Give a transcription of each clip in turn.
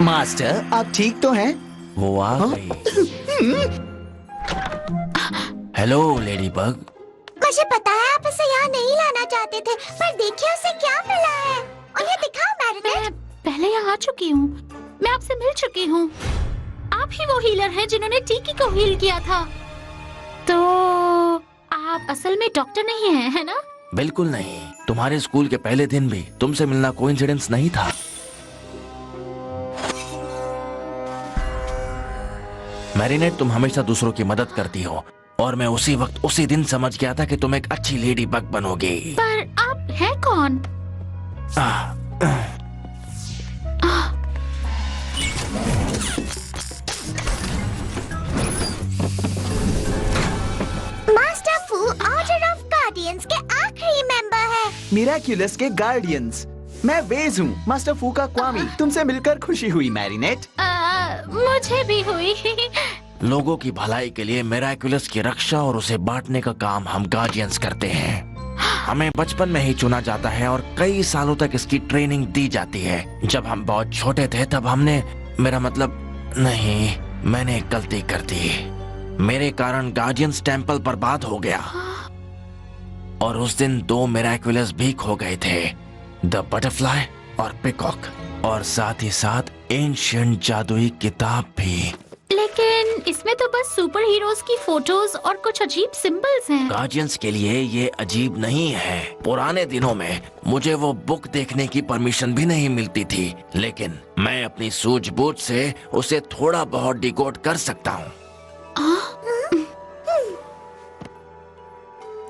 Master, आप ठीक तो हैं? वो आ गई। Hello lady bug. मुझे पता है आप उसे यहाँ नहीं लाना चाहते थे, पर देखिए उसे क्या मिला है। उन्हें दिखाओ मैरिनेट। मैं पहले यहाँ आ चुकी हूँ, मैं आपसे मिल चुकी हूँ। आप ही वो हीलर हैं जिन्होंने टीकी को हील किया था। तो आप असल में डॉक्टर नहीं हैं, है ना? बिल्कुल नहीं। तुम्हारे स्कूल के पहले दिन भी तुमसे मिलना कोइंसिडेंस नहीं था। मैरिनेट, तुम हमेशा दूसरों की मदद करती हो और मैं उसी वक्त उसी दिन समझ गया था कि तुम एक अच्छी लेडी बग बनोगी। पर आप हैं कौन? मास्टर फू ऑर्डर ऑफ गार्डियंस के आखिरी मेंबर है। मिराक्युलस के गार्डियंस। मैं वेज हूँ, मास्टर फू का क्वामी। तुमसे मिलकर खुशी हुई मैरिनेट। मुझे भी हुई। लोगों की भलाई के लिए मिराक्युलस की रक्षा और उसे बांटने का काम हम गार्डियंस करते हैं। हमें बचपन में ही चुना जाता है और कई सालों तक इसकी ट्रेनिंग दी जाती है। जब हम बहुत छोटे थे तब हमने, मेरा मतलब नहीं, मैंने एक गलती कर दी। मेरे कारण गार्डियंस टेम्पल बर्बाद हो गया और उस दिन 2 मिराक्युलस भी खो गए थे, द बटरफ्लाई और पिकॉक, और साथ ही साथ एंशिएंट जादुई किताब भी। लेकिन इसमें तो बस सुपर हीरोज की फोटोज और कुछ अजीब सिंबल्स हैं। गार्जियंस के लिए ये अजीब नहीं है। पुराने दिनों में मुझे वो बुक देखने की परमिशन भी नहीं मिलती थी, लेकिन मैं अपनी सूझबूझ से उसे थोड़ा बहुत डिकोड कर सकता हूँ।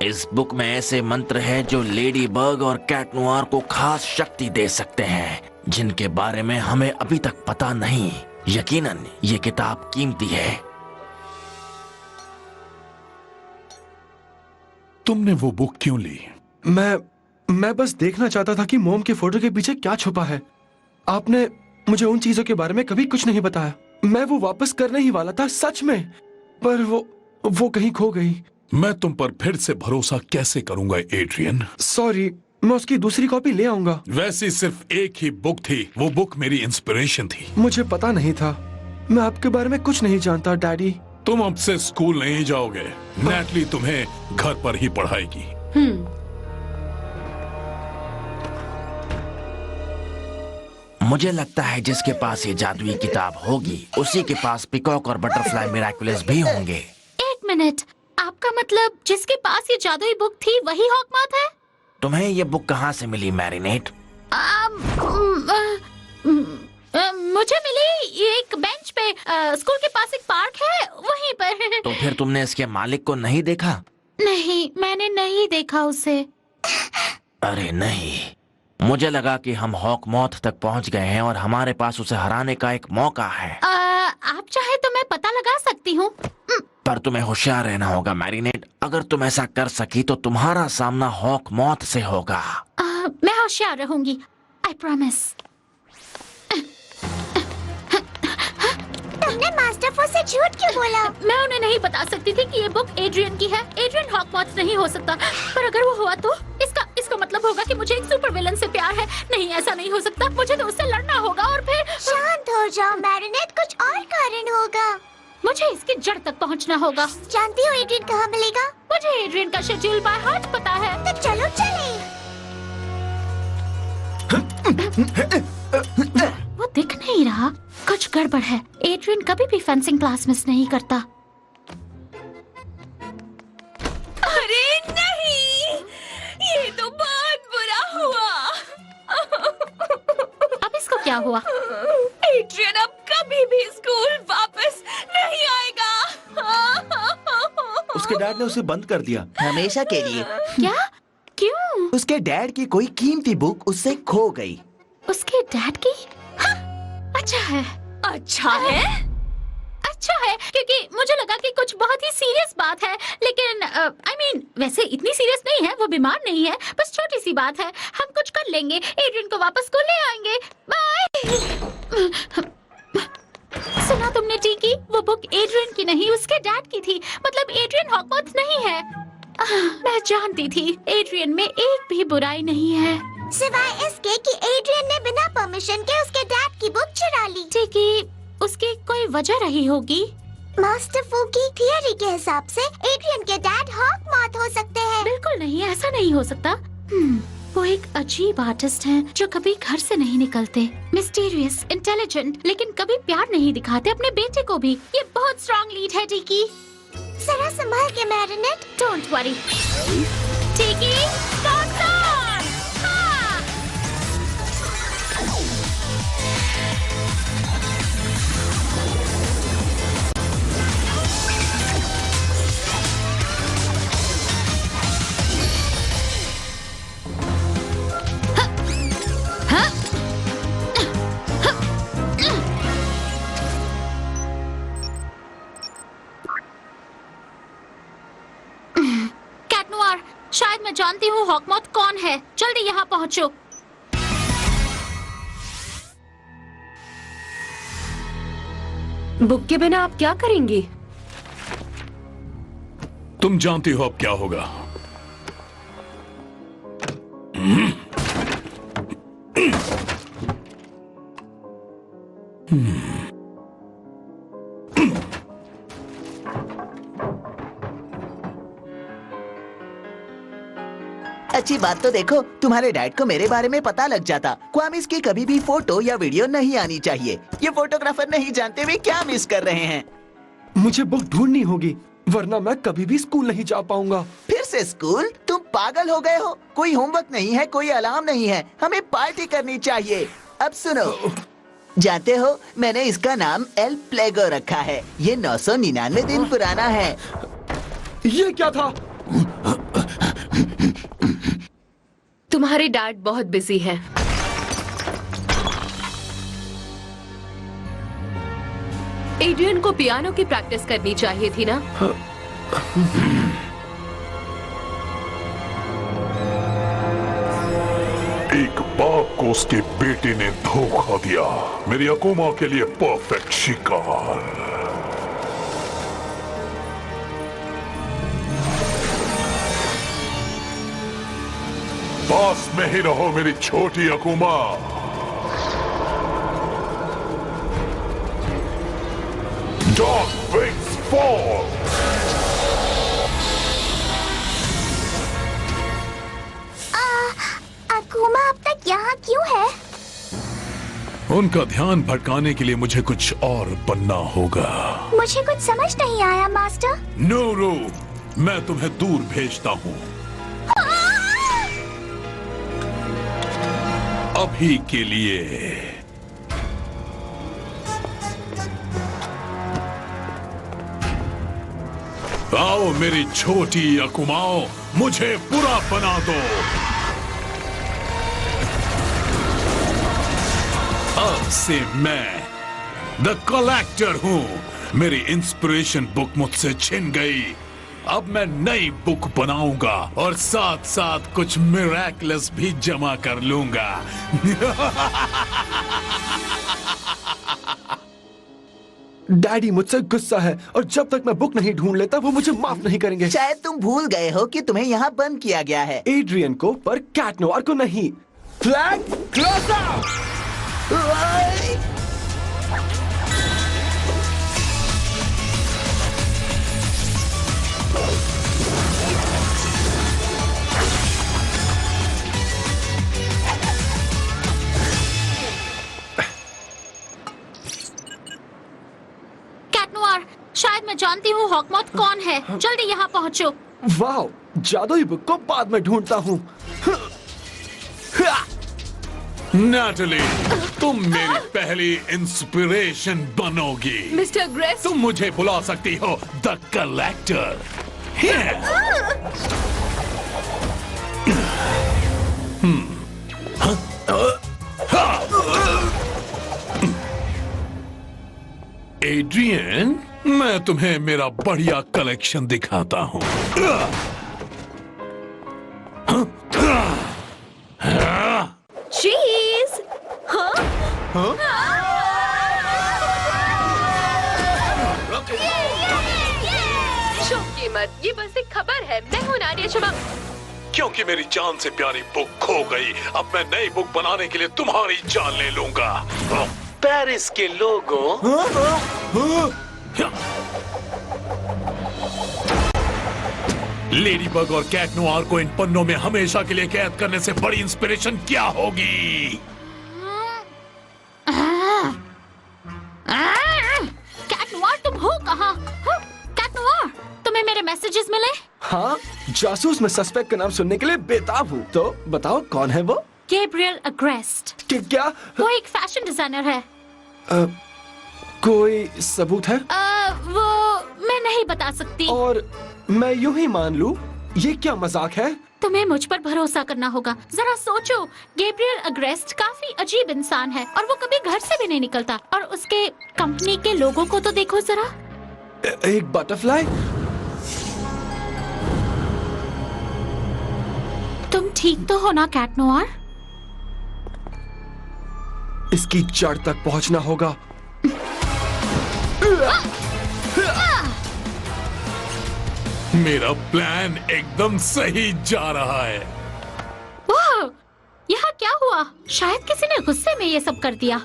इस बुक में ऐसे मंत्र हैं जो लेडी बग और कैट नोआर को खास शक्ति दे सकते हैं, जिनके बारे में हमें अभी तक पता नहीं। यकीनन ये किताब कीमती है। तुमने वो बुक क्यों ली? मैं बस देखना चाहता था कि मोम के फोटो के पीछे क्या छुपा है। आपने मुझे उन चीजों के बारे में कभी कुछ नहीं बताया। मैं वो वापस करने ही वाला था, सच में, पर वो कहीं खो गई। मैं तुम पर फिर से भरोसा कैसे करूंगा एड्रियन? सॉरी, मैं उसकी दूसरी कॉपी ले आऊंगा। वैसी सिर्फ एक ही बुक थी, वो बुक मेरी इंस्पिरेशन थी। मुझे पता नहीं था, मैं आपके बारे में कुछ नहीं जानता डैडी। तुम अब से स्कूल नहीं जाओगे, नेटली तुम्हें घर पर ही पढ़ाएगी। मुझे लगता है जिसके पास ये जादुई किताब होगी उसी के पास पिकॉक और बटरफ्लाई मिराकुलस भी होंगे। एक मिनट, आपका मतलब जिसके पास ये जादुई बुक थी वही हॉकमॉथ है? तुम्हें ये बुक कहाँ से मिली मैरिनेट? मुझे मिली एक बेंच पे, स्कूल के पास एक पार्क है वहीं पर। तो फिर तुमने इसके मालिक को नहीं देखा? नहीं, मैंने नहीं देखा उसे। अरे नहीं, मुझे लगा कि हम हॉकमॉथ तक पहुंच गए हैं और हमारे पास उसे हराने का एक मौका है। आप चाहे तो मैं पता लगा सकती हूँ। पर तुम्हें होशियार रहना होगा मैरिनेट। अगर तुम ऐसा कर सकी तो तुम्हारा सामना हॉकमॉथ से होगा। मैं होशियार रहूंगी, आई प्रॉमिस। तुमने मास्टर फू से झूठ क्यों बोला? मैं उन्हें नहीं बता सकती थी कि ये बुक एड्रियन की है। एड्रियन हॉकमॉथ नहीं हो सकता, पर अगर वो हुआ तो इसका मतलब होगा कि मुझे एक सुपर विलन से प्यार है। नहीं, ऐसा नहीं हो सकता। मुझे तो उससे लड़ना होगा और फिर। शांत हो जाओ मैरिनेट, कुछ और कारण होगा। मुझे इसकी जड़ तक पहुंचना होगा। जानती हो एड्रियन कहाँ मिलेगा? मुझे एड्रियन का शेड्यूल बाय हार्ट पता है। तो चलो चलें। वो दिख नहीं रहा, कुछ गड़बड़ है। एड्रियन कभी भी फेंसिंग क्लास मिस नहीं करता। अरे नहीं, ये तो बहुत बुरा हुआ। अब इसको क्या हुआ? एड्रियन अब कभी भी स्कूल वापस नहीं आएगा। उसके डैड ने उसे बंद कर दिया हमेशा के लिए। क्या? क्यों? उसके डैड की कोई कीमती बुक उससे खो गई। उसके डैड की? हाँ, अच्छा है। अच्छा है? अच्छा है, क्योंकि मुझे लगा कि कुछ बहुत ही सीरियस बात है, लेकिन I mean, वैसे इतनी सीरियस नहीं है। वो बीमार नहीं है, बस छोटी सी बात है। हम कुछ कर लेंगे, एड्रियन को वापस स्कूल ले आएंगे। बाय। सुना तुमने टीकी? वो बुक एड्रियन की नहीं, उसके डैड की थी। मतलब एड्रियन हॉकमॉथ नहीं है। मैं जानती थी एड्रियन में एक भी बुराई नहीं है, सिवाय इसके कि एड्रियन ने बिना परमिशन के उसके डैड आपकी बुक चुरा ली। टिकी, उसकी कोई वजह रही होगी। मास्टर फू की थियरी के हिसाब से एड्रियन के डैड हॉक मौत हो सकते हैं। बिल्कुल नहीं, ऐसा नहीं हो सकता। वो एक अजीब आर्टिस्ट हैं जो कभी घर से नहीं निकलते। मिस्टीरियस, इंटेलिजेंट, लेकिन कभी प्यार नहीं दिखाते अपने बेटे को भी। ये बहुत स्ट्रॉन्ग लीड है टिकी। जरा संभाल के मैरिनेट। Don't worry. टिकी, कॉन्स ऑन! हाँ! कैट नोयर, शायद मैं जानती हूँ हॉकमॉथ कौन है। जल्दी यहाँ पहुँचो। बुक के बिना आप क्या करेंगी? तुम जानती हो अब क्या होगा। अच्छी बात तो देखो, तुम्हारे डैड को मेरे बारे में पता लग जाता। क्वामिस की कभी भी फोटो या वीडियो नहीं आनी चाहिए। ये फोटोग्राफर नहीं जानते वे क्या मिस कर रहे हैं। मुझे बुक ढूंढनी होगी, वरना मैं कभी भी स्कूल नहीं जा पाऊंगा। फिर से स्कूल? तुम पागल हो गए हो? कोई होमवर्क नहीं है, कोई अलार्म नहीं है। हमें पार्टी करनी चाहिए। अब सुनो, जानते हो मैंने इसका नाम एल प्लेगो रखा है। ये 999 दिन पुराना है। ये क्या था? तुम्हारे डैड बहुत बिजी हैं। एड्रियन को पियानो की प्रैक्टिस करनी चाहिए थी ना? एक बाप को उसके बेटे ने धोखा दिया। मेरी अकुमा के लिए परफेक्ट शिकार। पास में ही रहो मेरी छोटी अकुमा। Dark wings fall. अकुमा अब तक यहाँ क्यों है? उनका ध्यान भटकाने के लिए मुझे कुछ और बनना होगा। मुझे कुछ समझ नहीं आया मास्टर। नोरो, मैं तुम्हें दूर भेजता हूँ। अभी के लिए। आओ मेरी छोटी अकुमाओ, मुझे बुरा बना दो। अब से मैं द कलेक्टर हूँ। मेरी इंस्पिरेशन बुक मुझसे छिन गई। अब मैं नई बुक बनाऊंगा और साथ साथ कुछ मिरेकल्स भी जमा कर लूंगा। डैडी मुझसे गुस्सा है और जब तक मैं बुक नहीं ढूंढ लेता वो मुझे माफ नहीं करेंगे। शायद तुम भूल गए हो कि तुम्हें यहाँ बंद किया गया है। एड्रियन को, पर कैट नोयर को नहीं। Flag close out. Cat Noir, शायद मैं जानती हूँ हॉकमॉथ कौन है। जल्दी यहाँ पहुँचो। वाह, जादुई बुक को बाद में ढूंढता हूँ। नैटली, तुम मेरी पहली इंस्पिरेशन बनोगी। मिस्टर ग्रेस, तुम मुझे बुला सकती हो द कलेक्टर। एड्रियन, मैं तुम्हें मेरा बढ़िया कलेक्शन दिखाता हूँ। चीज। चौंकी मत, ये बस एक खबर है। मैं हूँ नाडिया शर्मा। क्योंकि मेरी जान से प्यारी बुक खो गई, अब मैं नई बुक बनाने के लिए तुम्हारी जान ले लूंगा। पेरिस के लोगों, लेडी बग और कैट नोआर को इन पन्नों में हमेशा के लिए कैद करने से बड़ी इंस्पिरेशन क्या होगी? कैट नोआर, तुम हो कहाँ? कैट नोआर, तुम्हें मेरे मैसेजेस मिले? हाँ, जासूस मैं सस्पेक्ट का नाम सुनने के लिए बेताब हूँ। तो बताओ कौन है वो? गैब्रियल अग्रेस्ट। क्या? वो एक फैशन डिजाइनर है। कोई सबूत है? वो मैं नहीं बता सकती। और मैं यूं ही मान लूं, ये क्या मजाक है? तुम्हें मुझ पर भरोसा करना होगा। जरा सोचो, गैब्रियल अग्रेस्ट काफी अजीब इंसान है और वो कभी घर से भी नहीं निकलता। और उसके कंपनी के लोगों को तो देखो जरा। एक बटरफ्लाई? तुम ठीक तो हो ना कैट नोआर? इसकी जड़ तक पहुंचना होगा। मेरा प्लान एकदम सही जा रहा है। वाह, यहाँ क्या हुआ? शायद किसी ने गुस्से में ये सब कर दिया।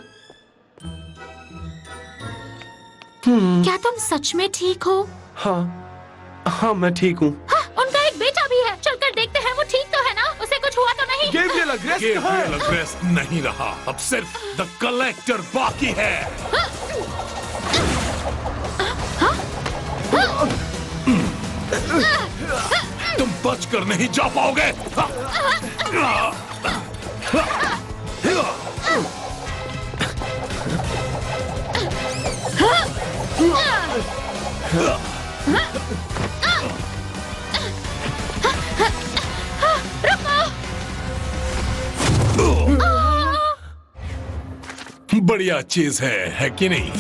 क्या तुम सच में ठीक हो? हाँ, मैं ठीक हूँ। हाँ, उनका एक बेटा भी है। चलकर देखते हैं वो ठीक तो है ना? उसे कुछ हुआ तो नहीं? गैब्रियल अग्रेस्ट कहाँ है? गैब्रियल अग्रेस्ट नहीं रहा, अब सिर्फ द कलेक्टर बाकी है। तुम बच कर नहीं जा पाओगे। बढ़िया चीज है कि नहीं?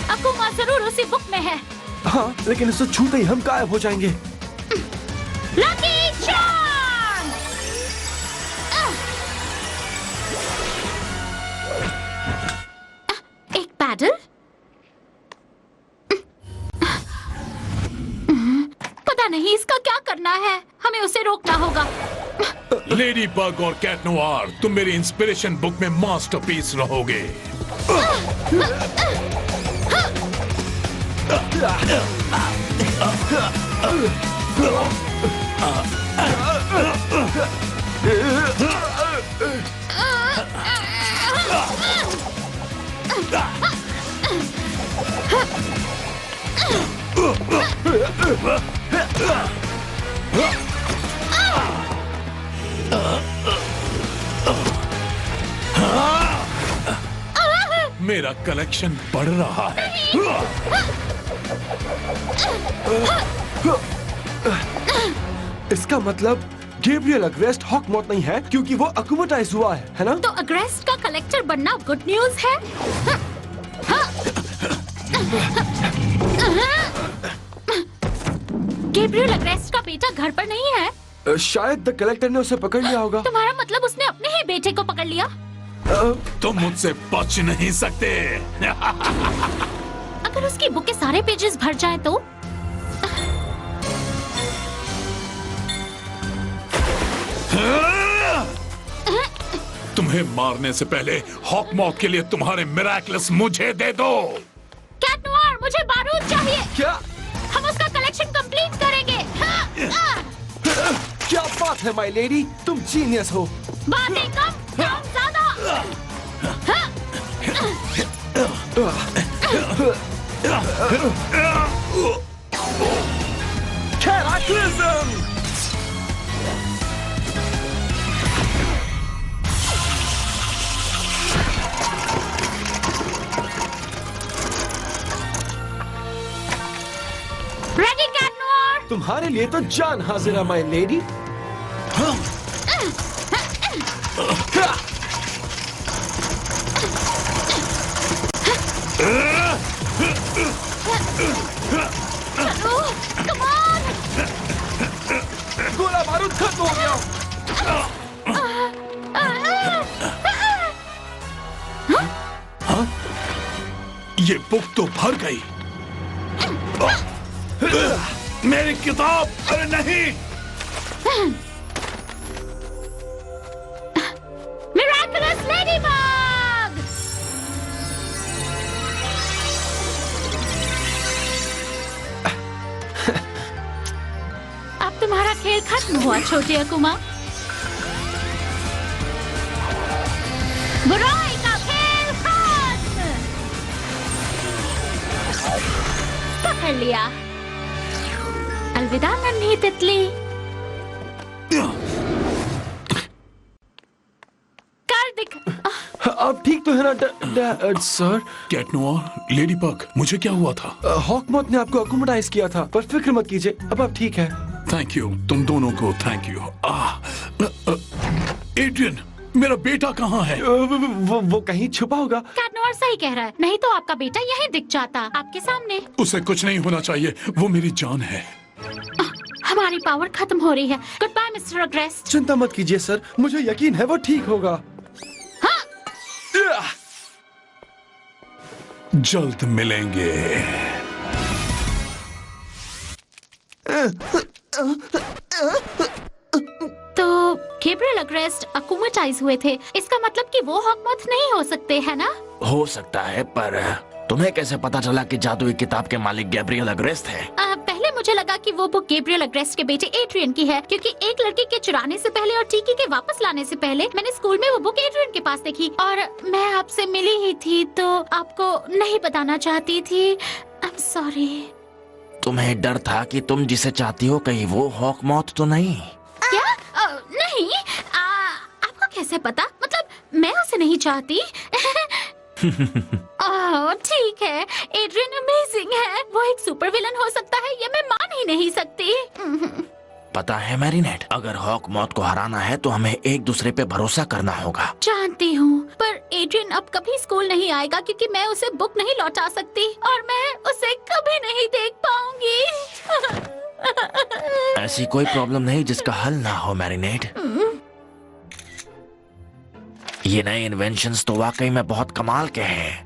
अकुमा जरूर उसी बुक में है। हाँ, लेकिन इसे छूते ही हम गायब हो जाएंगे। Lucky charm! एक पैडल? पता नहीं इसका क्या करना है। हमें उसे रोकना होगा। लेडी बग और कैट नोआर, तुम मेरी इंस्पिरेशन बुक में मास्टरपीस रहोगे। मेरा कलेक्शन बढ़ रहा है। इसका मतलब गैब्रियल अग्रेस्ट हॉकमॉथ नहीं है क्योंकि वो अकुमाटाइज हुआ है ना? तो अग्रेस्ट का कलेक्टर बनना गुड न्यूज है। गैब्रियल अग्रेस्ट का बेटा घर पर नहीं है। शायद द कलेक्टर ने उसे पकड़ लिया होगा। तुम्हारा मतलब उसने अपने ही बेटे को पकड़ लिया? तुम मुझसे बच नहीं सकते। अगर उसकी बुक के सारे पेजेस भर जाएं तो? तुम्हें मारने से पहले हॉकमॉथ के लिए तुम्हारे मिरेकल्स मुझे दे दो। कैट नोआर, मुझे बारूद चाहिए। क्या? हम उसका कलेक्शन कंप्लीट करेंगे। क्या बात है माय लेडी, तुम जीनियस हो। बातें कम, काम ज्यादा। कैटाक्लिज्म! Ready Cat Noir? तुम्हारे लिए तो जान हाजिर है माय लेडी। चलो, come on! गोला बारूद खत्म हो गया। ये बुक तो भर गई। मेरी किताब! अरे नहीं! Miraculous ladybug! अब तुम्हारा खेल खत्म हुआ छोटे अकुमा। बुराई का खेल खत्म। पकड़ लिया। अलविदा नन्ही तितली। कर दिख। आप ठीक तो है ना sir? Cat Noir, Ladybug, मुझे क्या हुआ था? हॉकमॉथ ने आपको अकोमोडाइज किया था, पर फिक्र मत कीजिए, अब आप ठीक है। थैंक यू, तुम दोनों को थैंक यू। एड्रियन, मेरा बेटा कहाँ है? वो कहीं छुपा होगा। कैटनोर सही कह रहा है, नहीं तो आपका बेटा यहीं दिख जाता आपके सामने। उसे कुछ नहीं होना चाहिए, वो मेरी जान है। हमारी पावर खत्म हो रही है। Good bye mister Agreste. चिंता मत कीजिए सर, मुझे यकीन है वो ठीक होगा। जल्द मिलेंगे। तो गेब्रियल अग्रेस्ट अकुमाटाइज हुए थे, इसका मतलब कि वो हॉकमॉथ नहीं हो सकते, है ना? हो सकता है, पर तुम्हें कैसे पता चला कि जादुई किताब के मालिक गैब्रियल अग्रेस्ट है? पहले मुझे लगा कि वो बुक गेब्रियल अग्रेस्ट के बेटे एड्रियन की है, क्योंकि एक लड़की के चुराने से पहले और टीकी के वापस लाने से पहले मैंने स्कूल में वो बुक एड्रियन के पास देखी, और मैं आपसे मिली ही थी तो आपको नहीं बताना चाहती थी। I am sorry. तुम्हें डर था कि तुम जिसे चाहती हो कहीं वो हॉकमॉथ तो नहीं? क्या? नहीं। आपको कैसे पता? मतलब मैं उसे नहीं चाहती। ओह ठीक है, एड्रियन अमेजिंग है, वो एक सुपर विलन हो सकता है, ये मैं मान ही नहीं सकती। पता है मैरीनेट, अगर हॉकमॉथ को हराना है तो हमें एक दूसरे पे भरोसा करना होगा। जानती हूँ, पर एड्रियन अब कभी स्कूल नहीं आएगा क्योंकि मैं उसे बुक नहीं लौटा सकती और मैं उसे कभी नहीं देख पाऊंगी। ऐसी कोई प्रॉब्लम नहीं जिसका हल ना हो मैरीनेट। ये नए इन्वेंशंस तो वाकई में बहुत कमाल के हैं।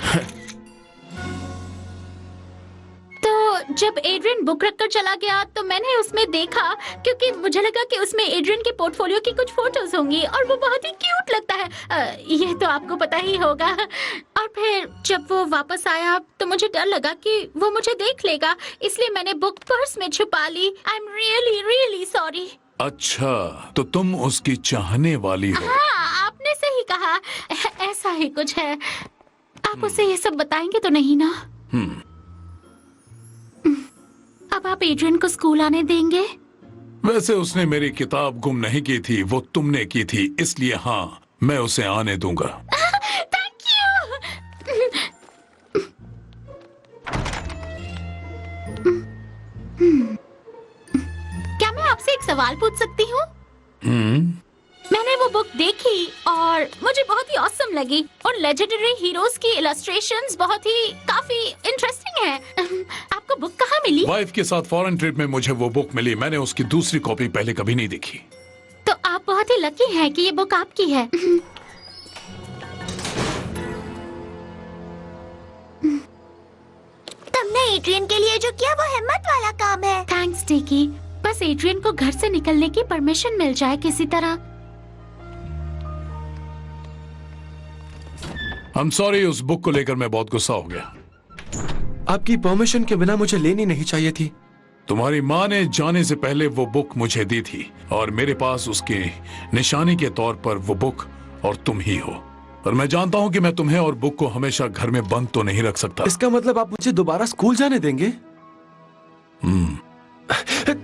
तो जब एड्रियन बुक रखकर चला गया तो मैंने उसमें देखा, क्योंकि मुझे लगा कि उसमें एड्रियन के पोर्टफोलियो की कुछ फोटोज होंगी और वो बहुत ही क्यूट लगता है। ये तो आपको पता ही होगा। और फिर जब वो वापस आया तो मुझे डर लगा कि वो मुझे देख लेगा, इसलिए मैंने बुक पर्स में छुपा ली। I am really really sorry. अच्छा, तो तुम उसकी चाहने वाली हो? हाँ, आपने सही कहा, ऐसा ही कुछ है। आप उसे ये सब बताएंगे तो नहीं ना? अब आप एड्रियन को स्कूल आने देंगे? वैसे उसने मेरी किताब गुम नहीं की थी, वो तुमने की थी, इसलिए हाँ, मैं उसे आने दूंगा। Thank you. क्या मैं आपसे एक सवाल पूछ सकती हूँ? मैंने वो बुक देखी और मुझे बहुत ही ऑसम लगी। उन लेजेंडरी हीरोज की इलस्ट्रेशंस बहुत ही काफी इंटरेस्टिंग है। आपको बुक कहाँ मिली? वाइफ के साथ फॉरेन ट्रिप में मुझे वो बुक मिली। मैंने उसकी दूसरी कॉपी पहले कभी नहीं देखी। तो आप बहुत ही लकी हैं कि ये बुक आपकी है। तुमने एड्रियन के लिए जो किया वो हिम्मत वाला काम है। थैंक्स टिकी। बस एड्रियन को घर से निकलने की परमिशन मिल जाए किसी तरह। I'm sorry, उस बुक को लेकर मैं बहुत गुस्सा हो गया। आपकी परमिशन के बिना मुझे लेनी नहीं चाहिए थी। तुम्हारी माँ ने जाने से पहले वो बुक मुझे दी थी और मेरे पास उसकी निशानी के तौर पर वो बुक और तुम ही हो। और मैं जानता हूँ कि मैं तुम्हें और बुक को हमेशा घर में बंद तो नहीं रख सकता। इसका मतलब आप मुझे दोबारा स्कूल जाने देंगे?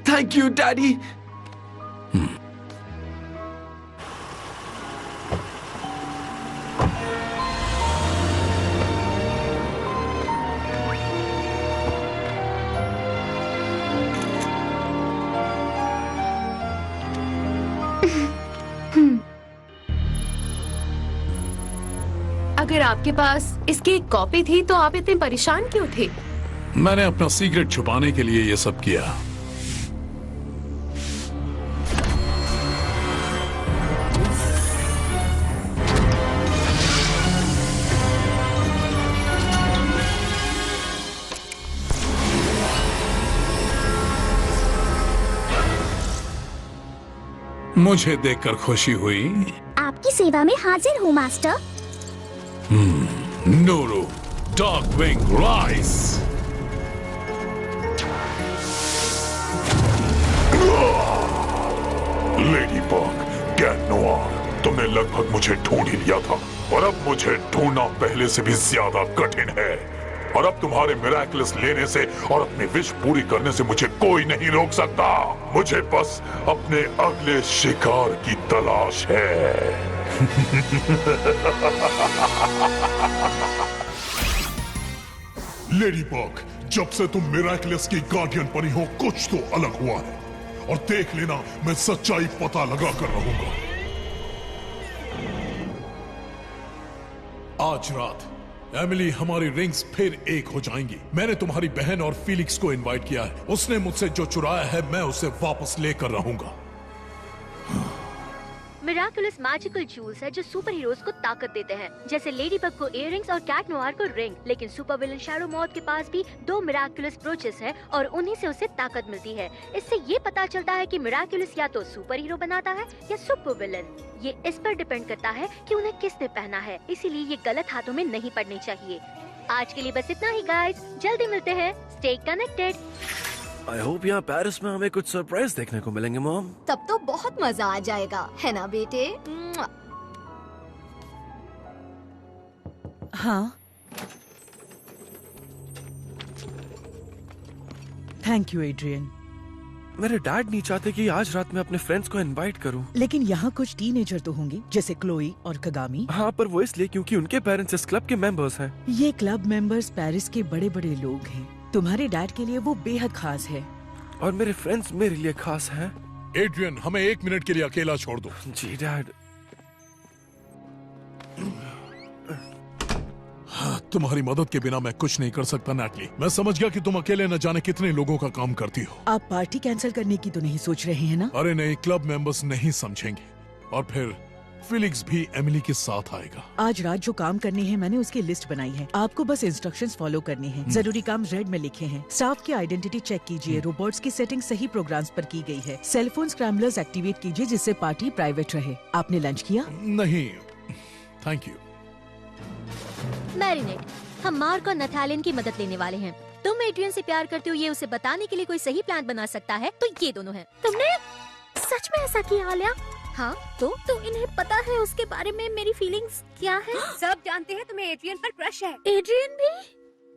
Thank you daddy. अगर आपके पास इसकी एक कॉपी थी तो आप इतने परेशान क्यों थे? मैंने अपना सीक्रेट छुपाने के लिए ये सब किया। मुझे देखकर खुशी हुई। आपकी सेवा में हाजिर हूँ master. Nooroo, dark wing rise. Ladybug, Cat Noir, तुमने लगभग मुझे ढूंढ ही लिया था और अब मुझे ढूंढना पहले से भी ज्यादा कठिन है। और अब तुम्हारे मिराकुलस लेने से और अपनी विश पूरी करने से मुझे कोई नहीं रोक सकता। मुझे बस अपने अगले शिकार की तलाश है। लेडी बग, जब से तुम मिराकुलस की गार्डियन बनी हो कुछ तो अलग हुआ है और देख लेना मैं सच्चाई पता लगा कर रहूंगा। आज रात एमिली हमारी रिंग्स फिर एक हो जाएंगी। मैंने तुम्हारी बहन और फीलिक्स को इनवाइट किया है। उसने मुझसे जो चुराया है मैं उसे वापस लेकर रहूंगा। मिराकुलस मैजिकल जूल्स है जो सुपर हीरोज को ताकत देते हैं, जैसे लेडी बग को इयररिंग्स और कैट नोआर को रिंग। लेकिन सुपर विलन शैडो मॉथ के पास भी 2 मिराकुलस ब्रोचेस हैं और उन्हीं से उसे ताकत मिलती है। इससे ये पता चलता है कि मिराकुलस या तो सुपर हीरो बनाता है या सुपर विलन। ये इस पर डिपेंड करता है कि उन्हें किसने पहना है, इसीलिए ये गलत हाथों में नहीं पड़ने चाहिए। आज के लिए बस इतना ही गाइस, जल्दी मिलते हैं। Stay connected. आई होप यहाँ पेरिस में हमें कुछ सरप्राइज देखने को मिलेंगे मॉम। तब तो बहुत मजा आ जाएगा, है ना बेटे? हाँ, थैंक यू एड्रियन। मेरे डैड नहीं चाहते कि आज रात में अपने फ्रेंड्स को इनवाइट करूं। लेकिन यहाँ कुछ टीनेजर तो होंगे, जैसे क्लोई और कगामी। हाँ, पर वो इसलिए क्योंकि उनके पेरेंट्स इस क्लब के मेंबर्स हैं। ये क्लब मेंबर्स पेरिस के बड़े बड़े लोग हैं। तुम्हारे डैड के लिए वो बेहद खास है। और मेरे फ्रेंड्स मेरे लिए खास हैं। एड्रियन, हमें 1 मिनट के लिए अकेला छोड़ दो। जी डैड। तुम्हारी मदद के बिना मैं कुछ नहीं कर सकता नैटली। मैं समझ गया कि तुम अकेले न जाने कितने लोगों का काम करती हो। आप पार्टी कैंसिल करने की तो नहीं सोच रहे हैं ना? अरे नहीं, क्लब मेंबर्स नहीं समझेंगे। और फिर फिलिक्स भी एमिली के साथ आएगा। आज रात जो काम करने हैं मैंने उसकी लिस्ट बनाई है। आपको बस इंस्ट्रक्शंस फॉलो करने हैं। जरूरी काम रेड में लिखे हैं। स्टाफ की आइडेंटिटी चेक कीजिए। रोबोट्स की सेटिंग सही प्रोग्राम्स पर की गई है। सेलफोन स्क्रैम्बलर्स एक्टिवेट कीजिए जिससे पार्टी प्राइवेट रहे। आपने लंच किया? नहीं, थैंक यू। मैरिनेट, हम मार्क और नथालिन की मदद लेने वाले हैं। तुम एड्रियन से प्यार करते हो ये उसे बताने के लिए कोई सही प्लान बना सकता है तो ये दोनों हैं। तुमने सच में ऐसा किया आलिया? हाँ तो इन्हें पता है उसके बारे में मेरी फीलिंग्स क्या है? सब जानते हैं तुम्हें एड्रियन पर क्रश है। एड्रियन भी?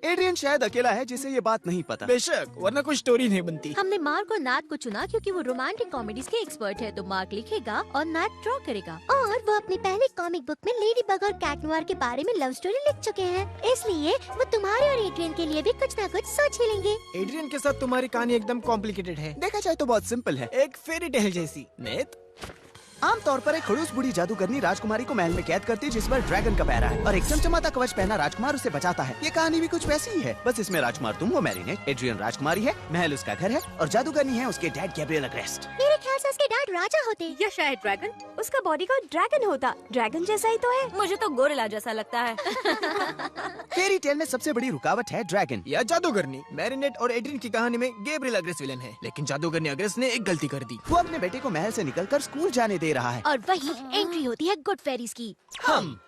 एड्रियन शायद अकेला है जिसे ये बात नहीं पता। बेशक, वरना कोई स्टोरी नहीं बनती। हमने मार्क और नाथ को चुना क्योंकि वो रोमांटिक कॉमेडीज के एक्सपर्ट है। तो मार्क लिखेगा और नाथ ड्रॉ करेगा। और वो अपनी पहली कॉमिक बुक में लेडी बग और कैट नोआर के बारे में लव स्टोरी लिख चुके हैं, इसलिए वो तुम्हारे और एड्रियन के लिए भी कुछ न कुछ सोच ही लेंगे। एड्रियन के साथ तुम्हारी कहानी एकदम कॉम्प्लिकेटेड है। देखा जाए तो बहुत सिंपल है, एक फेरी टेल जैसी। नेत, आमतौर पर एक खड़ूस बूढ़ी जादूगरनी राजकुमारी को महल में कैद करती है जिस पर ड्रैगन का पहरा है और एक चमचमाता कवच पहना राजकुमार उसे बचाता है। ये कहानी भी कुछ वैसी ही है, बस इसमें राजकुमार तुम हो मैरिनेट, एड्रियन राजकुमारी है, महल उसका घर है और जादूगरनी है उसके डैड गैब्रिएल अग्रेस्ट। मेरे ख्याल से उसके डैड राजा होते या शायद ड्रैगन। उसका बॉडी का ड्रैगन होता। ड्रैगन जैसा ही तो है। मुझे तो गोरिल्ला जैसा लगता है। फेरी टेल में सबसे बड़ी रुकावट है ड्रैगन या जादूगरनी। मैरिनेट और एड्रियन की कहानी में गैब्रिएल अग्रेस्ट विलन है, लेकिन जादूगरनी अग्रेस्ट ने एक गलती कर दी। वो अपने बेटे को महल से निकलकर स्कूल जाने दे रहा है और वही एंट्री होती है गुड फेरीज की। हम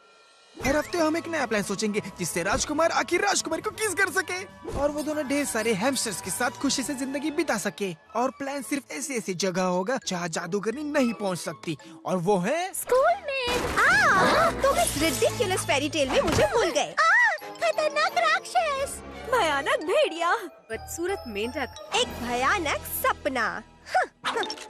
हर हफ्ते हम एक नया प्लान सोचेंगे जिससे राजकुमार आखिर राजकुमारी को किस कर सके और वो दोनों ढेर सारे हैमस्टर्स के साथ खुशी से जिंदगी बिता सके। और प्लान सिर्फ ऐसी ऐसी जगह होगा जहाँ जादूगरनी नहीं पहुँच सकती, और वो है स्कूल में। तुम इस रिडिकुलस फेरी टेल में मुझे भूल गए। खतरनाक राक्षस, भयानक भेड़िया, बदसूरत मेंढक, एक भयानक सपना।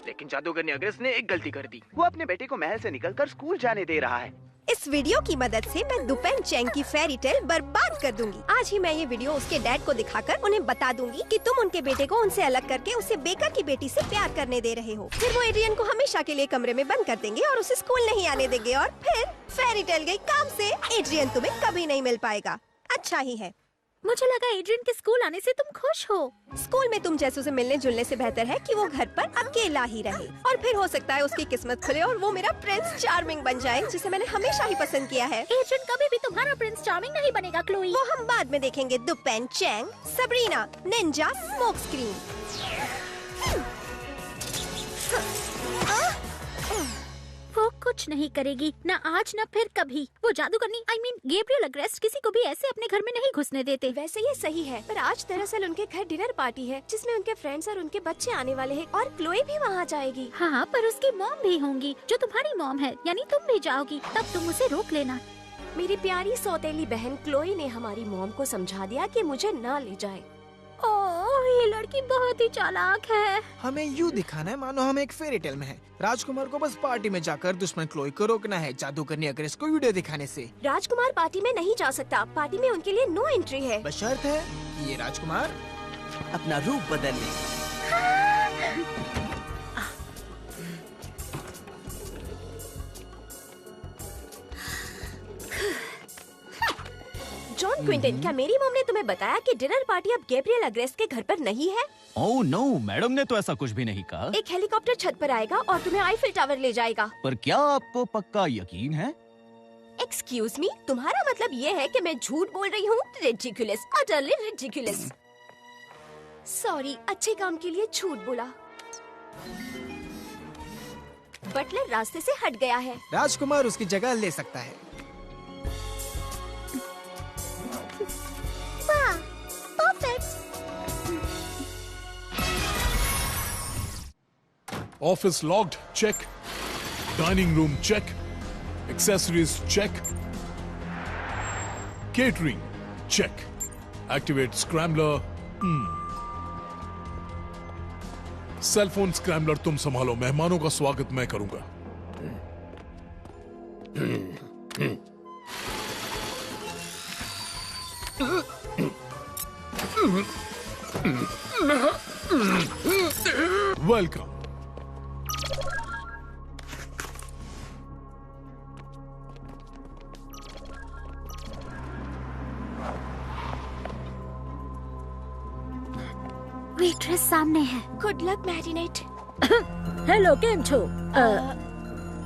लेकिन जादूगरनी अग्रेस्ट ने एक गलती कर दी। वो अपने बेटे को महल से निकलकर स्कूल जाने दे रहा है। इस वीडियो की मदद से मैं दुपेन चैंग की फेरी टेल बर्बाद कर दूंगी। आज ही मैं ये वीडियो उसके डैड को दिखाकर उन्हें बता दूंगी कि तुम उनके बेटे को उनसे अलग करके उसे बेकर की बेटी से प्यार करने दे रहे हो। फिर वो एड्रियन को हमेशा के लिए कमरे में बंद कर देंगे और उसे स्कूल नहीं आने देंगे और फिर फेरी टेल गई काम से। एड्रियन तुम्हें कभी नहीं मिल पाएगा। अच्छा ही है। मुझे लगा एड्रियन के स्कूल आने से तुम खुश हो। स्कूल में तुम जैसों से मिलने जुलने से बेहतर है कि वो घर पर अकेला ही रहे और फिर हो सकता है उसकी किस्मत खुले और वो मेरा प्रिंस चार्मिंग बन जाए जिसे मैंने हमेशा ही पसंद किया है। एड्रियन कभी भी तुम्हारा प्रिंस चार्मिंग नहीं बनेगा क्लोई। वो हम बाद में देखेंगे। Dupain Cheng, Sabrina, ninja, smoke screen. कुछ नहीं करेगी, ना आज ना फिर कभी। वो जादूगरनी गैब्रियल अग्रेस्ट किसी को भी ऐसे अपने घर में नहीं घुसने देते। वैसे ये सही है, पर आज दरअसल उनके घर डिनर पार्टी है जिसमें उनके फ्रेंड्स और उनके बच्चे आने वाले हैं और क्लोई भी वहाँ जाएगी। हाँ, पर उसकी मॉम भी होंगी जो तुम्हारी मॉम है, यानी तुम भी जाओगी, तब तुम उसे रोक लेना। मेरी प्यारी सौतेली बहन क्लोई ने हमारी मॉम को समझा दिया कि मुझे ना ले जाए। ओह, ये लड़की बहुत ही चालाक है। हमें यूँ दिखाना है मानो हम एक फेरी टेल में हैं। राजकुमार को बस पार्टी में जाकर दुश्मन क्लोई को रोकना है जादूगरनी अग्रेस्ट को वीडियो दिखाने से। राजकुमार पार्टी में नहीं जा सकता, पार्टी में उनके लिए नो एंट्री है। बशर्त है कि ये राजकुमार अपना रूप बदल ले। जॉन क्विंटन, क्या मेरी मॉम ने तुम्हें बताया कि डिनर पार्टी अब गैब्रियल अग्रेस्ट के घर पर नहीं है? ओह नो, मैडम ने तो ऐसा कुछ भी नहीं कहा। एक हेलीकॉप्टर छत पर आएगा और तुम्हें आईफिल टावर ले जाएगा। पर क्या आपको पक्का यकीन है? एक्सक्यूज मी, तुम्हारा मतलब ये है कि मैं झूठ बोल रही हूँ? Ridiculous, utterly ridiculous. सॉरी, अच्छे काम के लिए झूठ बोला। बटलर रास्ते से हट गया है। राजकुमार उसकी जगह ले सकता है। वाह, perfect. Office locked, check. Dining room check. Accessories check. Catering check. Activate scrambler. Cell phone scrambler तुम संभालो, मेहमानों का स्वागत मैं करूंगा। वेलकम। वेट्रेस सामने है। Good luck marinate. हेलो, केम छो?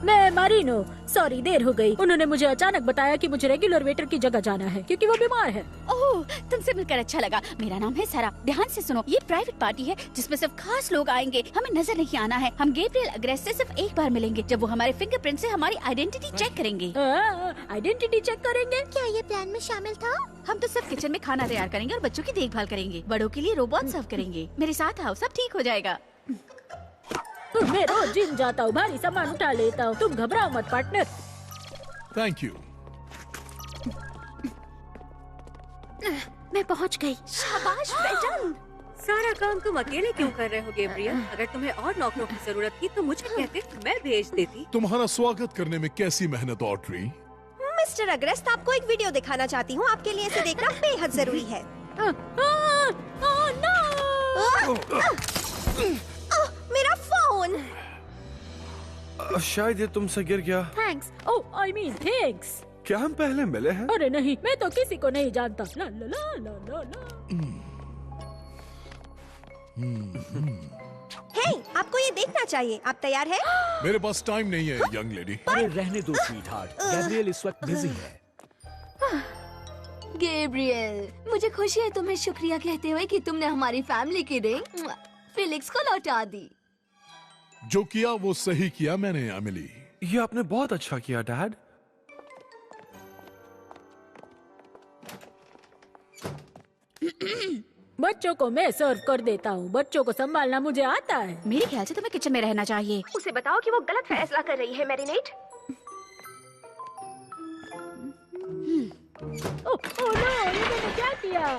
मैं मारिनो। सॉरी, देर हो गई। उन्होंने मुझे अचानक बताया कि मुझे रेगुलर वेटर की जगह जाना है क्योंकि वो बीमार है। ओह, तुमसे मिलकर अच्छा लगा। मेरा नाम है सारा। ध्यान से सुनो, ये प्राइवेट पार्टी है जिसमें सिर्फ खास लोग आएंगे। हमें नजर नहीं आना है। हम गैब्रियल अग्रेस्ट से सिर्फ एक बार मिलेंगे जब वो हमारे फिंगरप्रिंट से हमारी आइडेंटिटी चेक करेंगे। आइडेंटिटी चेक करेंगे? क्या ये प्लान में शामिल था? हम तो सिर्फ किचन में खाना तैयार करेंगे और बच्चों की देखभाल करेंगे। बड़ों के लिए रोबोट सर्व करेंगे। मेरे साथ आओ, सब ठीक हो जाएगा। मैं रोज जिम जाता हूँ, भारी सामान उठा लेता हूँ। तुम घबराओ मत पार्टनर। Thank you. मैं पहुँच गई। शाबाश बेटन। सारा काम तुम अकेले क्यों कर रहे हो गैब्रियल? अगर तुम्हें और नौकरों की जरूरत थी तो मुझे कहते, मैं भेज देती। तुम्हारा स्वागत करने में कैसी मेहनत ऑड्री। मिस्टर अग्रेस्ट, आपको एक वीडियो दिखाना चाहती हूँ। आपके लिए इसे देखना बेहद जरूरी है। मेरा फोन। शायद ये तुमसे गिर गया। Thanks. Oh, I mean thanks. क्या हम पहले मिले हैं? अरे नहीं, मैं तो किसी को नहीं जानता। ला ला ला ला ला ला। हे, आपको ये देखना चाहिए। आप तैयार हैं? मेरे पास टाइम नहीं है यंग लेडी। अरे रहने दो स्वीटहार्ट, गैब्रियल इस वक्त बिजी है। गैब्रियल, मुझे खुशी है तुम्हें शुक्रिया कहते हुए कि तुमने हमारी फैमिली की रिंग फिलिक्स को लौटा दी। जो किया वो सही किया मैंने एमिली। ये आपने बहुत अच्छा किया डैड। बच्चों को मैं सर्व कर देता हूँ। बच्चों को संभालना मुझे आता है। मेरे ख्याल से तुम्हें किचन में रहना चाहिए। उसे बताओ कि वो गलत फैसला कर रही है मैरिनेट। ओह नो, ये मैंने क्या किया?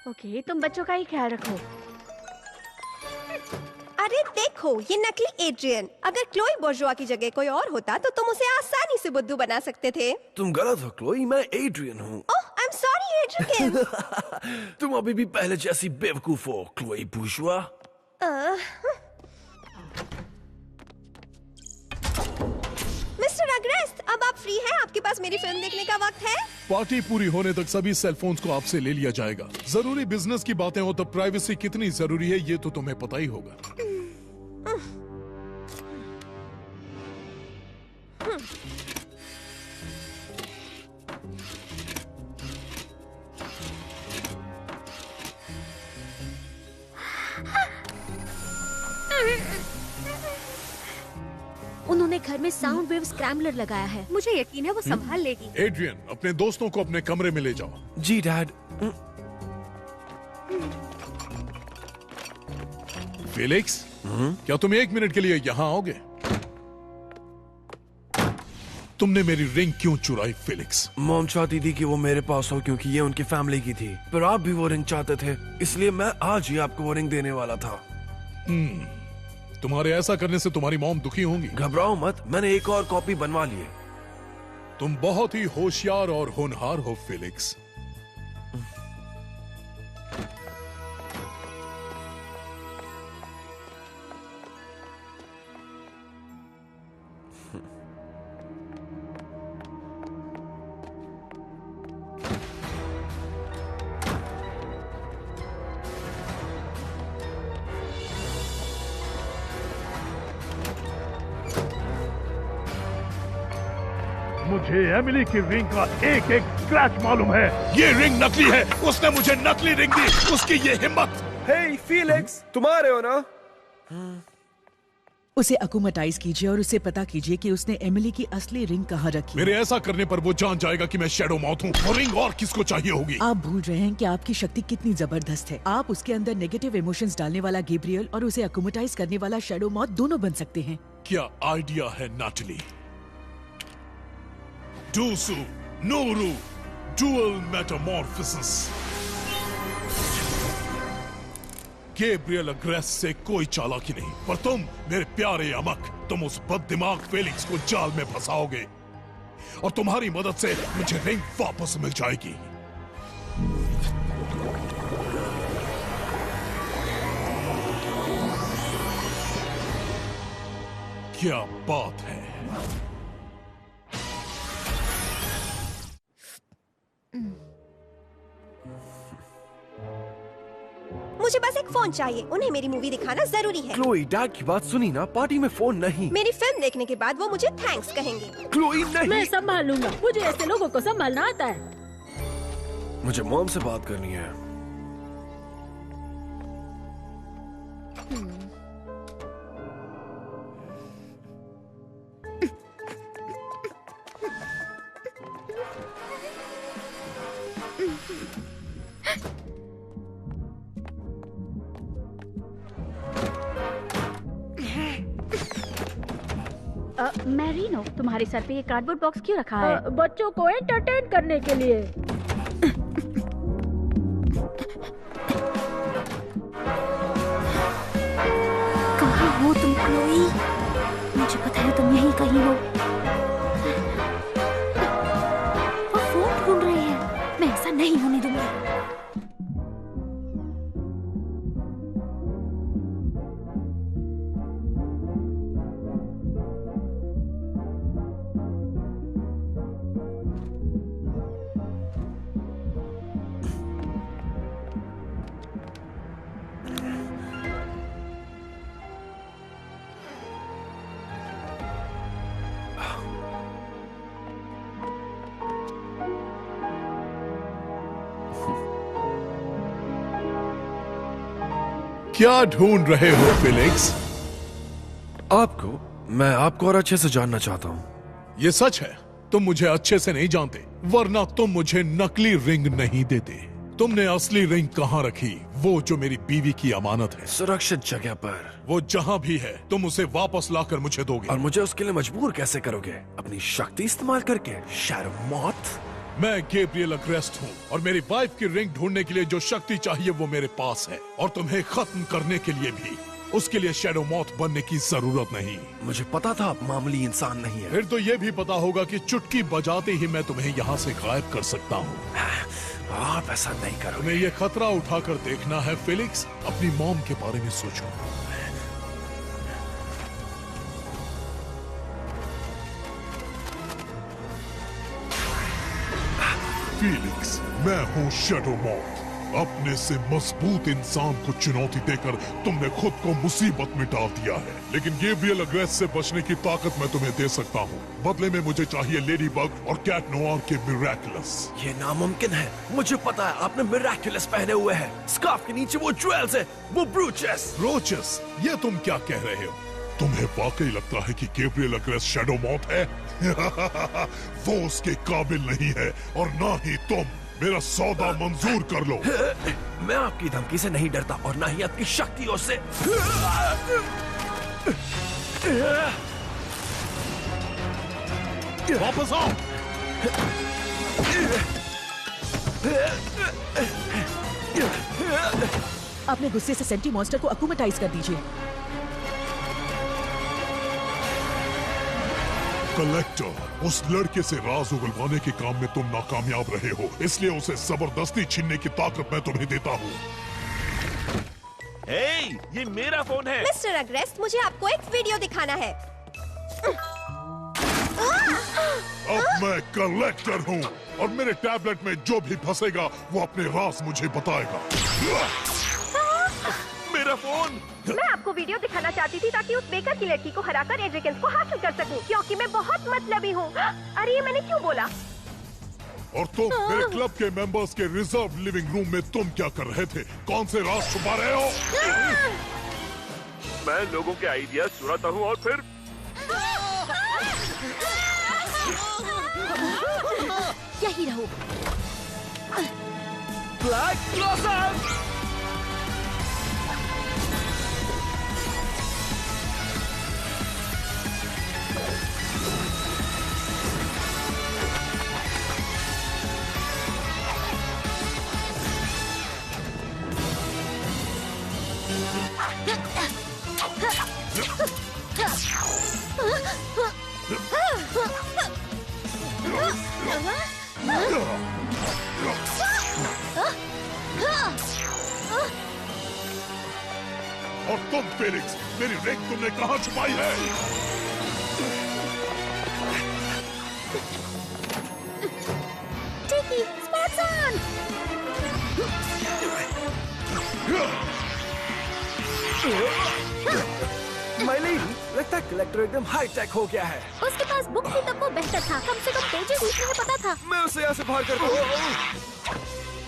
ओके, तुम बच्चों का ही ख्याल रखो। अरे देखो, ये नकली एड्रियन। अगर क्लोई बोर्जोआ की जगह कोई और होता तो तुम उसे आसानी से बुद्धू बना सकते थे। तुम गलत हो क्लोई, मैं एड्रियन हूँ। ओह, आई एम सॉरी एड्रियन। तुम अभी भी पहले जैसी बेवकूफ हो क्लोई बोर्जोआ। मिस्टर अग्रेस्ट, अब आप फ्री हैं? आपके पास मेरी फिल्म देखने का वक्त है? पार्टी पूरी होने तक सभी सेल फोन्स को आपसे ले लिया जाएगा। जरूरी बिजनेस की बातें हो तो प्राइवेसी कितनी जरूरी है ये तो तुम्हें पता ही होगा। उन्होंने घर में साउंड वेव स्क्रैम्बलर लगाया है। मुझे यकीन है वो संभाल लेगी। एड्रियन, अपने दोस्तों को अपने कमरे में ले जाओ। जी डैड। फेलिक्स, क्या तुम 1 मिनट के लिए यहाँ आओगे? तुमने मेरी रिंग क्यों चुराई फेलिक्स? मॉम चाहती थी कि वो मेरे पास हो क्योंकि ये उनकी फैमिली की थी, पर आप भी वो रिंग चाहते थे, इसलिए मैं आज ही आपको वो रिंग देने वाला था। तुम्हारे ऐसा करने से तुम्हारी मॉम दुखी होंगी। घबराओ मत, मैंने एक और कॉपी बनवा ली है। तुम बहुत ही होशियार और होनहार हो फेलिक्स। मुझे एमिली की रिंग का एक एक स्क्रैच मालूम है। ये रिंग नकली है, उसने मुझे नकली रिंग दी, उसकी ये हिम्मत। हे फीलिक्स, तुम आ रहे हो ना? उसे अकुमटाइज कीजिए और उसे पता कीजिए कि उसने एमिली की असली रिंग कहाँ रखी। मेरे ऐसा करने पर वो जान जाएगा कि मैं शैडो माउथ हूँ, और रिंग और किसको चाहिए होगी। आप भूल रहे हैं कि आपकी शक्ति कितनी जबरदस्त है। आप उसके अंदर नेगेटिव इमोशंस डालने वाला गैब्रियल और उसे अकुमटाइज करने वाला शैडो माउथ दोनों बन सकते हैं। क्या आइडिया है Nathalie? Duusu, Nooroo, dual metamorphosis. Gabriel Agreste से कोई चालाकी नहीं, पर तुम मेरे प्यारे अमक, तुम उस बददिमाग फेलिक्स को जाल में फंसाओगे और तुम्हारी मदद से मुझे रिंग वापस मिल जाएगी। क्या बात है? मुझे बस एक फोन चाहिए, उन्हें मेरी मूवी दिखाना जरूरी है। क्लोई, डैड की बात सुनी ना, पार्टी में फोन नहीं। मेरी फिल्म देखने के बाद वो मुझे थैंक्स कहेंगे। क्लोई नहीं। मैं संभाल लूंगा, मुझे ऐसे लोगों को संभालना आता है। मुझे मॉम से बात करनी है। मैरीनो, तुम्हारे सर पे ये कार्डबोर्ड बॉक्स क्यों रखा है? बच्चों को एंटरटेन करने के लिए। कहाँ हो तुम क्लोई? मुझे पता है तुम यहीं कहीं हो। वो फोन ढूंढ रहे हैं, मैं ऐसा नहीं होने दूंगी। क्या ढूंढ रहे हो फेलिक्स? आपको, मैं आपको और अच्छे से जानना चाहता हूँ। ये सच है, तुम मुझे अच्छे से नहीं जानते, वरना तुम मुझे नकली रिंग नहीं देते। तुमने असली रिंग कहाँ रखी, वो जो मेरी बीवी की अमानत है? सुरक्षित जगह पर। वो जहाँ भी है, तुम उसे वापस लाकर मुझे दोगे। और मुझे उसके लिए मजबूर कैसे करोगे? अपनी शक्ति इस्तेमाल करके? Shadow moth? मैं गैब्रियल अग्रेस्ट हूँ और मेरी वाइफ की रिंग ढूंढने के लिए जो शक्ति चाहिए वो मेरे पास है, और तुम्हें खत्म करने के लिए भी उसके लिए शैडो मॉथ बनने की जरूरत नहीं। मुझे पता था आप मामूली इंसान नहीं है। फिर तो ये भी पता होगा कि चुटकी बजाते ही मैं तुम्हें यहाँ से गायब कर सकता हूँ। आप ऐसा नहीं करोगे। तुम्हें ये खतरा उठाकर देखना है फेलिक्स, अपनी मॉम के बारे में सोचो। फेलिक्स, मैं हूँ शैडो मॉथ। अपने से मजबूत इंसान को चुनौती देकर तुमने खुद को मुसीबत में डाल दिया है, लेकिन गैब्रियल अग्रेस से बचने की ताकत मैं तुम्हें दे सकता हूँ। बदले में मुझे चाहिए लेडी बग और कैट नोआर के मिरेकुलस। ये नामुमकिन है। मुझे पता है, आपने मिरेकुलस पहने हुए हैं। स्कार्फ के नीचे वो ज्वेल्स है, वो ब्रूचेस। ब्रूचेस? ये तुम क्या कह रहे हो? तुम्हें वाकई लगता है कि गैब्रियल अग्रेस शैडो मॉथ है? वो उसके काबिल नहीं है और ना ही तुम। मेरा सौदा मंजूर कर लो। मैं आपकी धमकी से नहीं डरता और ना ही आपकी शक्तियों से। वापस आओ। अपने गुस्से से सेंटी मॉन्स्टर को अकुमेटाइज कर दीजिए। कलेक्टर, उस लड़के से राज उगलवाने के काम में तुम नाकामयाब रहे हो, इसलिए उसे जबरदस्ती छीनने की ताकत मैं तुम्हें देता हूँ। ये मेरा फोन है। मिस्टर अग्रेस्ट, मुझे आपको एक वीडियो दिखाना है। अब मैं कलेक्टर हूँ और मेरे टैबलेट में जो भी फंसेगा वो अपने राज मुझे बताएगा। मेरा फोन। मैं आपको वीडियो दिखाना चाहती थी ताकि उस बेकर की लड़की को हराकर एड्रिकन्स को हासिल कर सकूं, क्योंकि मैं बहुत मतलबी हूँ। अरे ये मैंने क्यों बोला? और तुम मेरे क्लब के मेंबर्स के रिजर्व लिविंग रूम में तुम क्या कर रहे थे? कौन से राज छुपा रहे हो? मैं लोगों के आइडिया चुराता हूँ और फिर यही रहो। Black blossom! और तुम फेलिक्स, मेरी रिंग तुमने कहाँ छुपाई है? टिकी, स्पॉट्स ऑन! माइली, लगता है कलेक्टर एकदम हाई टेक हो गया है। उसके पास बुक थी तब वो बेहतर था, कम से कम पेजेस उसमें पता था। मैं उसे यहाँ से बाहर कर दूँ।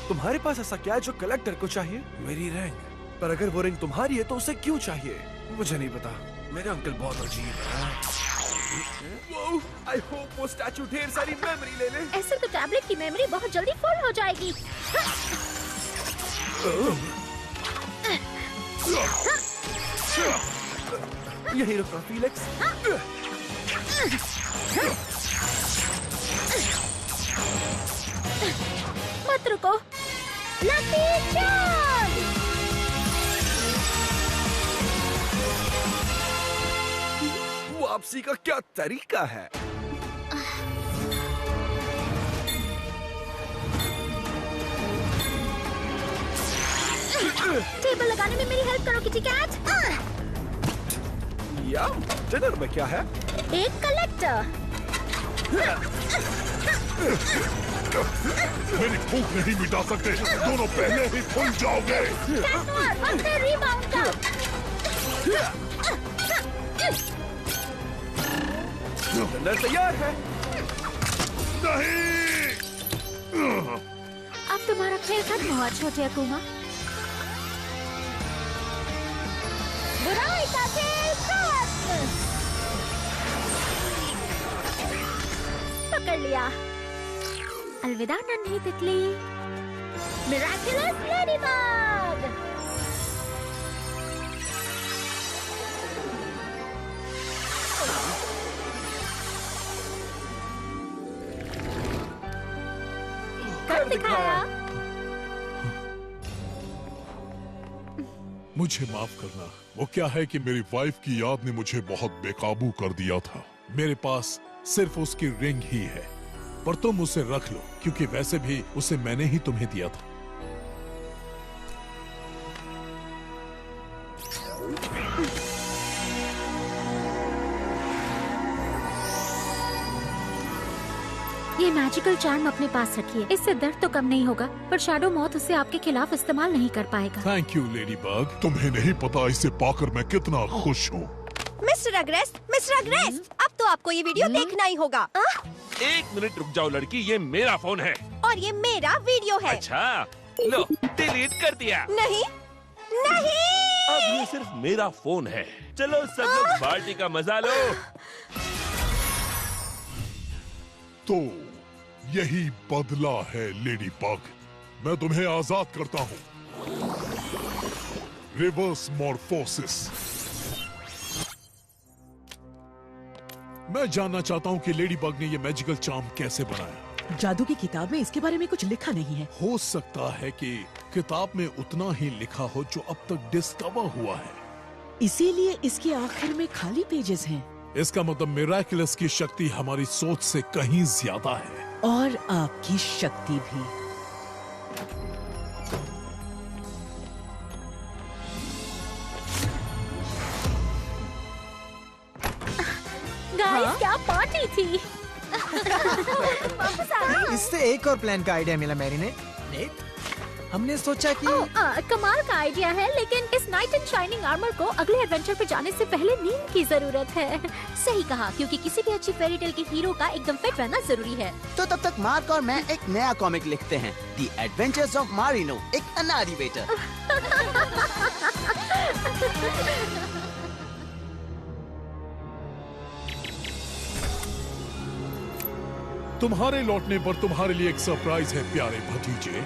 तुम्हारे पास ऐसा क्या है जो कलेक्टर को चाहिए? मेरी रिंग। पर अगर वो रिंग तुम्हारी है तो उसे क्यों चाहिए? मुझे नहीं पता। मेरे अंकल बहुत अजीब है। आई होप वो स्टैचू ढेर सारी मेमोरी ले ले। ऐसे तो टैबलेट की मेमोरी बहुत जल्दी फुल हो जाएगी। यही रुको फीलिक्स। मत रुको। Lucky charge! वापसी का क्या तरीका है? टेबल लगाने में मेरी हेल्प करो किटी कैट। या डिनर में क्या है? एक कलेक्टर। मेरी भूख नहीं मिटा सकते, दोनों पहले ही फूल जाओगे। रिबाउंड का। डिनर तैयार है। नहीं। अब तुम्हारा खेल खत्म हुआ छोटे अकुमा। बुराई का खेल खत्म। पकड़ लिया। अलविदा नन्ही तितली। Miraculous ladybug. कर दिखाया। मुझे माफ करना। वो क्या है कि मेरी वाइफ की याद ने मुझे बहुत बेकाबू कर दिया था। मेरे पास सिर्फ उसकी रिंग ही है, पर तुम उसे रख लो क्योंकि वैसे भी उसे मैंने ही तुम्हें दिया था। ये मैजिकल चार्म अपने पास रखिए। इससे दर्द तो कम नहीं होगा, पर शैडो मॉथ उसे आपके खिलाफ इस्तेमाल नहीं कर पाएगा। Thank you lady bug. तुम्हें नहीं पता इसे पाकर मैं कितना खुश हूँ। मिस्टर अग्रेस्ट, अब तो आपको ये वीडियो देखना ही होगा। एक मिनट रुक जाओ लड़की, ये मेरा फोन है। और ये मेरा वीडियो है। अच्छा, लो डिलीट कर दिया। नहीं, नहीं। अब ये सिर्फ मेरा फोन है। चलो सब लोग पार्टी का मजा लो। तो यही बदला है लेडी बग। मैं तुम्हें आजाद करता हूँ। Reverse morphosis. मैं जानना चाहता हूँ कि लेडी बग ने ये मैजिकल चार्म कैसे बनाया। जादू की किताब में इसके बारे में कुछ लिखा नहीं है। हो सकता है कि किताब में उतना ही लिखा हो जो अब तक डिस्कवर हुआ है। इसीलिए इसके आखिर में खाली पेजेस हैं। इसका मतलब मिराकुलस की शक्ति हमारी सोच से कहीं ज्यादा है। और आपकी शक्ति भी। गाइस, क्या पार्टी थी। इससे एक और प्लान का आइडिया मिला मैरी ने। नेट, हमने सोचा कि कमाल का आइडिया है, लेकिन इस नाइट एंड शाइनिंग आर्मर को अगले एडवेंचर पे जाने से पहले नींद की जरूरत है। सही कहा, क्योंकि किसी भी अच्छी फेरी टेल के हीरो का एकदम फिट रहना जरूरी है। तो तब तक मार्क और मैं एक नया कॉमिक लिखते हैं, द एडवेंचर्स ऑफ मारिनो, एक अनाड़ी वेटर। तुम्हारे लौटने पर तुम्हारे लिए एक सरप्राइज है प्यारे भतीजे।